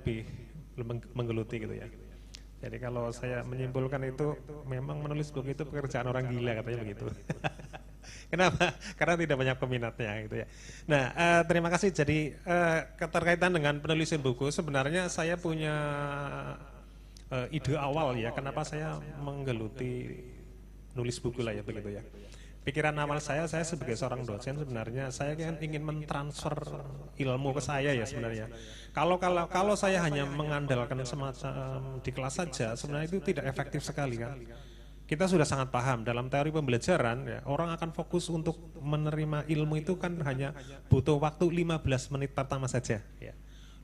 lebih menggeluti gitu ya. Jadi kalau saya menyimpulkan itu memang menulis buku itu pekerjaan orang gila katanya begitu. Kenapa? Karena tidak banyak peminatnya gitu ya. Nah, terima kasih. Jadi keterkaitan dengan penulisan buku, sebenarnya saya punya ide awal ya. Kenapa saya menggeluti nulis buku lah ya begitu ya. Pikiran awal saya sebagai seorang dosen sebenarnya saya kan ingin mentransfer ilmu ke saya ya sebenarnya. Kalau saya hanya mengandalkan semacam di kelas saja, sebenarnya itu tidak efektif sekali kan. Kita sudah sangat paham dalam teori pembelajaran ya, orang akan fokus untuk menerima ilmu itu kan hanya butuh waktu 15 menit pertama saja ya.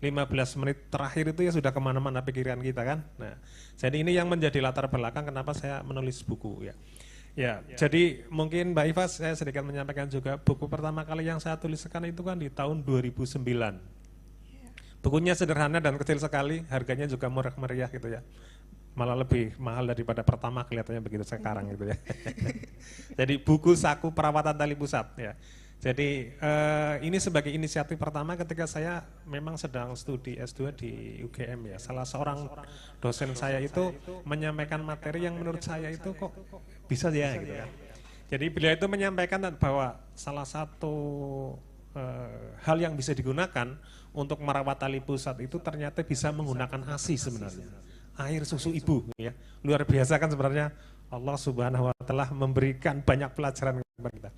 15 menit terakhir itu ya sudah kemana-mana pikiran kita kan. Nah, jadi ini yang menjadi latar belakang kenapa saya menulis buku ya. Ya, jadi mungkin Mbak Iva saya sedikit menyampaikan juga buku pertama kali yang saya tuliskan itu kan di tahun 2009. Bukunya sederhana dan kecil sekali, harganya juga murah meriah gitu ya. Malah lebih mahal daripada pertama kelihatannya begitu sekarang gitu ya. Jadi buku saku perawatan tali pusat ya. Jadi ini sebagai inisiatif pertama ketika saya memang sedang studi S2 di UGM ya. Salah seorang dosen saya itu menyampaikan materi yang menurut saya itu kok bisa ya gitu ya. Jadi beliau itu menyampaikan bahwa salah satu hal yang bisa digunakan untuk merawat tali pusat itu ternyata bisa menggunakan ASI sebenarnya. Air susu ibu ya. Luar biasa kan sebenarnya Allah Subhanahu wa taala memberikan banyak pelajaran kepada kita.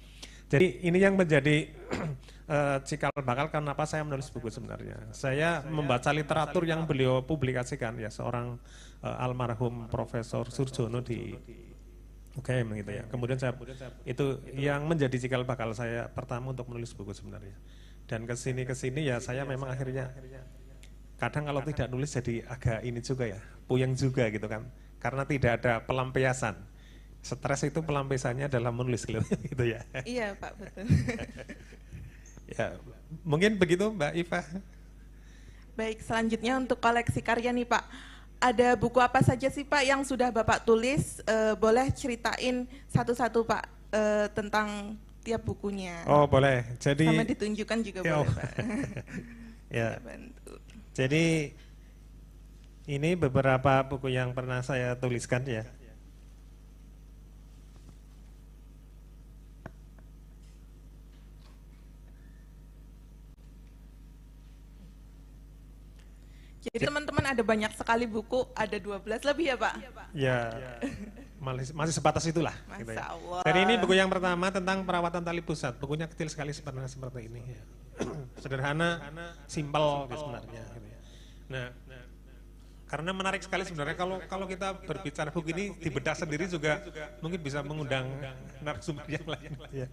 Jadi ini yang menjadi cikal bakal kenapa saya menulis buku sebenarnya. Saya membaca literatur yang beliau publikasikan ya, seorang almarhum Profesor Surjono di UGM gitu ya. Kemudian itu yang menjadi cikal bakal saya pertama untuk menulis buku sebenarnya. Dan kesini ya saya memang akhirnya kadang kalau tidak nulis jadi agak ini juga ya, puyeng juga gitu kan. Karena tidak ada pelampiasan. Stres itu pelampiasannya adalah menulis gitu ya. Iya Pak, betul. Ya, mungkin begitu Mbak Iva. Baik, selanjutnya untuk koleksi karya nih Pak. Ada buku apa saja sih Pak yang sudah Bapak tulis? Boleh ceritain satu-satu Pak tentang tiap bukunya. Oh boleh, jadi sama ditunjukkan juga ya, boleh Pak. Ya. Bantu. Jadi ini beberapa buku yang pernah saya tuliskan ya. Jadi teman-teman ada banyak sekali buku, ada 12 lebih ya Pak? Ya, masih sebatas itulah. Gitu ya. Masya Allah. Jadi ini buku yang pertama tentang perawatan tali pusat. Bukunya kecil sekali seperti ini. Ya. Sederhana, simpel sebenarnya. Gitu ya. Nah, karena menarik sekali sebenarnya kalau kita berbicara buku ini dibedah sendiri juga mungkin bisa mengundang narasumber yang lain. Ya.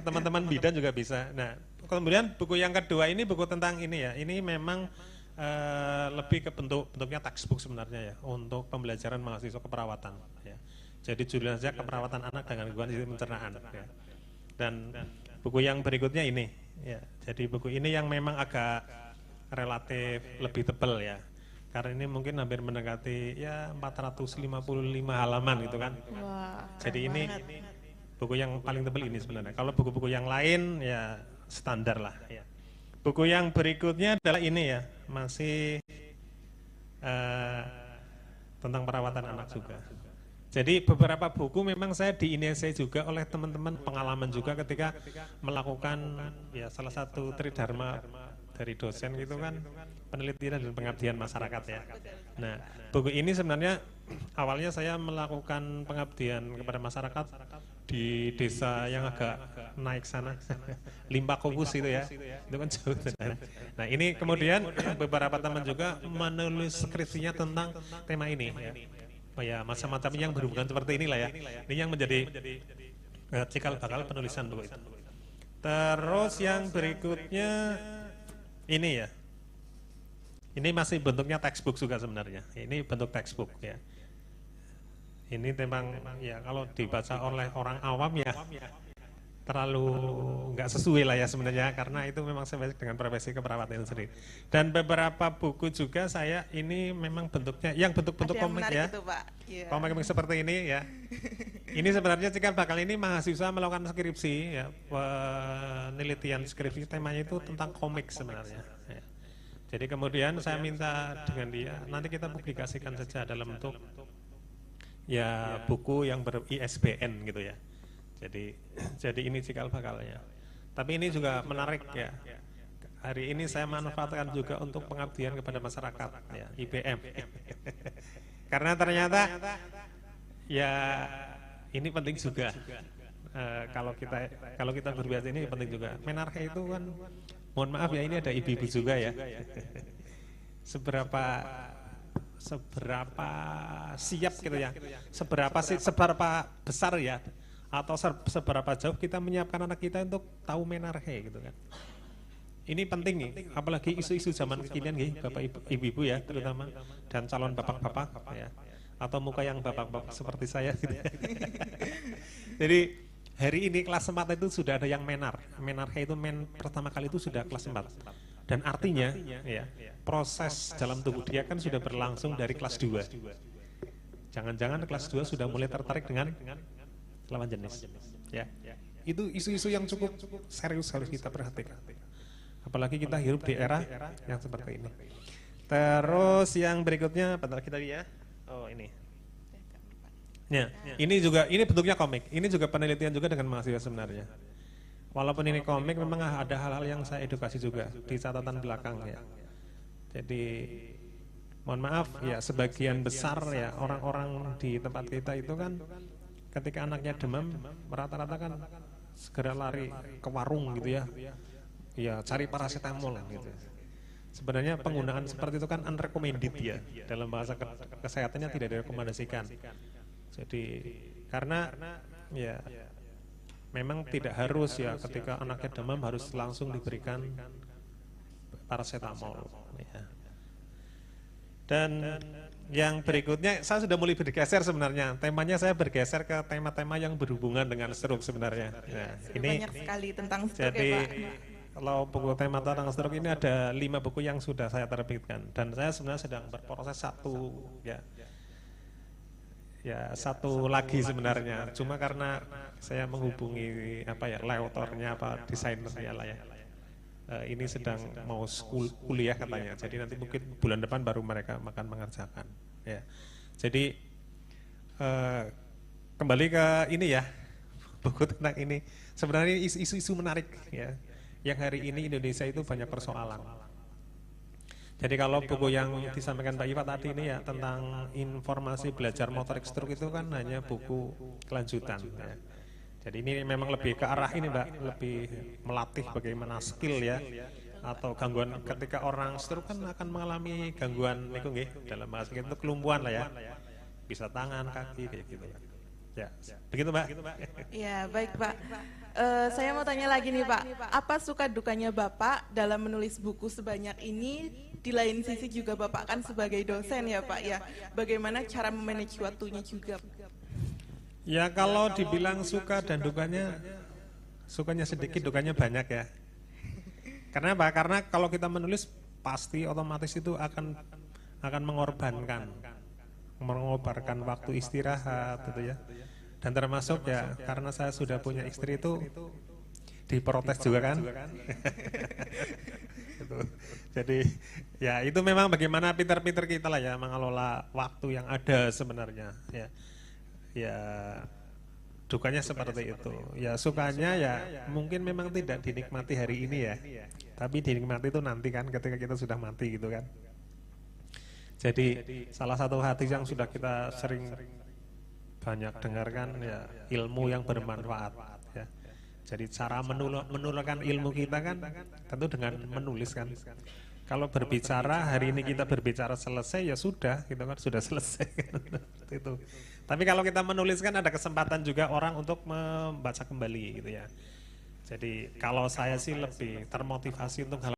Teman-teman bidan juga bisa. Nah, kemudian buku yang kedua ini buku tentang ini ya. Ini memang lebih ke bentuknya textbook sebenarnya ya untuk pembelajaran mahasiswa keperawatan ya. Jadi judulnya saja keperawatan anak dengan gangguan sistem pencernaan ya. Dan buku yang berikutnya ini ya. Jadi buku ini yang memang agak relatif lebih tebal ya. Karena ini mungkin hampir mendekati ya 455 halaman gitu kan. Wah, jadi ini buku yang paling tebal ini sebenarnya. Kalau buku-buku yang lain ya standar lah ya. Buku yang berikutnya adalah ini ya, masih tentang perawatan anak juga. Jadi beberapa buku memang saya diinisiasi juga oleh teman-teman, pengalaman juga ketika melakukan ya salah satu tridharma dari dosen gitu kan, penelitian dan pengabdian masyarakat ya. Nah, buku ini sebenarnya awalnya saya melakukan pengabdian kepada masyarakat di desa yang agak naik sana, Limpa Kukus itu ya, itu kan jauh. Nah ini kemudian beberapa teman juga menulis skripsinya tentang tema ini ya. Oh ya, macam-macam yang berhubungan seperti inilah ya. Ini yang menjadi cikal bakal penulisan buku itu. Terus yang berikutnya ini ya. Ini masih bentuknya textbook juga sebenarnya. Ini bentuk textbook ya. Ini memang ya kalau dibaca oleh orang awam ya terlalu nggak sesuai lah ya sebenarnya, karena itu memang sesuai dengan profesi keperawatan sendiri. Dan beberapa buku juga saya ini memang bentuknya yang bentuk-bentuk komik ya. itu, Pak. Yeah. Komik seperti ini ya. Ini sebenarnya cikal bakal ini mahasiswa melakukan skripsi ya, penelitian skripsi temanya itu tentang komik sebenarnya. Ya. Jadi kemudian saya minta dengan dia, nanti kita publikasikan saja dalam bentuk ya buku yang ber-ISBN gitu ya. Jadi ini cikal bakalnya. Tapi ini juga menarik ya. Hari ini saya manfaatkan juga untuk pengabdian kepada masyarakat ya, IBM. Karena ternyata ya ini penting juga. Kalau kita berbicara ini penting juga. Menarhe itu kan, mohon maaf ya, ini ada ibu-ibu juga ya. Seberapa siap gitu ya, seberapa besar ya, atau seberapa jauh kita menyiapkan anak kita untuk tahu menarhe gitu kan. Ini penting nih, apalagi isu-isu zaman kekinian nih, bapak ibu-ibu ya terutama, dan calon bapak-bapak ya, atau muka yang bapak-bapak seperti saya gitu ya. Jadi hari ini kelas 4 itu sudah ada yang menarhe itu pertama kali itu sudah kelas 4. Dan artinya ya, proses dalam tubuh dia kan sudah berlangsung dari kelas 2. Jangan-jangan kelas 2 sudah mulai tertarik dengan lawan jenis. Ya. Itu isu-isu yang cukup serius harus kita perhatikan. Apalagi kita hidup di era yang seperti ini. Terus yang berikutnya, bentar kita ya. Oh ini. Ya, ini bentuknya komik. Ini juga penelitian juga dengan mahasiswa sebenarnya. Walaupun ini komik, memang ada hal-hal yang saya edukasi juga di catatan belakang ya. Jadi mohon maaf ya, sebagian besar ya orang-orang di tempat kita itu kan ketika anaknya demam rata-rata kan segera lari ke warung gitu ya. Ya cari paracetamol gitu. Sebenarnya penggunaan seperti itu kan unrecommended ya. Dalam bahasa kesehatannya tidak direkomendasikan. Jadi karena ya memang tidak harus ya ketika anaknya demam harus langsung diberikan paracetamol ya. Dan yang berikutnya saya sudah mulai bergeser sebenarnya. Temanya saya bergeser ke tema-tema yang berhubungan dengan stroke sebenarnya. Ya, ini banyak sekali tentang stroke jadi, ya, Pak. Kalau buku tema tentang stroke ini ada 5 buku yang sudah saya terbitkan dan saya sebenarnya sedang berproses satu lagi sebenarnya. Cuma karena saya menghubungi layoutornya desainernya lah ya. Ini sedang mau kuliah katanya. Jadi nanti mungkin bulan depan baru mereka akan mengerjakan. Ya. Jadi kembali ke ini ya, buku tentang ini. Sebenarnya isu-isu menarik ya. Yang hari ini Indonesia itu banyak persoalan. Jadi kalau buku yang disampaikan Pak Iva tadi ini ya tentang informasi belajar motorik stroke itu kan hanya buku kelanjutan. Ya. Jadi ini memang lebih ke arah ini Mbak, lebih melatih bagaimana skill ya, atau gangguan ketika orang stroke kan akan mengalami gangguan itu nggih, dalam bahasa itu kelumpuhan lah ya, bisa tangan, kaki kayak gitu. Ya, begitu Mbak. Ya baik Pak. Saya mau tanya lagi nih Pak, apa suka dukanya Bapak dalam menulis buku sebanyak ini? Di lain sisi juga Bapak kan sebagai dosen ya Pak ya, bagaimana cara memanage waktunya juga? Ya kalau dibilang suka dan dukanya, sukanya sedikit, dukanya banyak ya. Karena apa? Karena kalau kita menulis pasti otomatis itu akan mengorbankan waktu istirahat gitu ya. Dan termasuk ya karena saya sudah punya istri itu diprotes juga kan. Jadi ya itu memang bagaimana pintar-pintar kita lah ya mengelola waktu yang ada sebenarnya ya. Ya dukanya seperti itu. Ya sukanya ya mungkin memang tidak dinikmati hari ini ya. Tapi dinikmati itu nanti kan ketika kita sudah mati gitu kan. Jadi salah satu hadis yang sudah kita sering banyak dengarkan ya ilmu yang bermanfaat ya. Jadi cara menurunkan ilmu kita kan tentu dengan menulis kan. Kalau berbicara hari ini kita berbicara selesai ya sudah gitu kan, sudah selesai itu. Tapi kalau kita menuliskan ada kesempatan juga orang untuk membaca kembali gitu ya. Jadi kalau saya sih lebih termotivasi untuk hal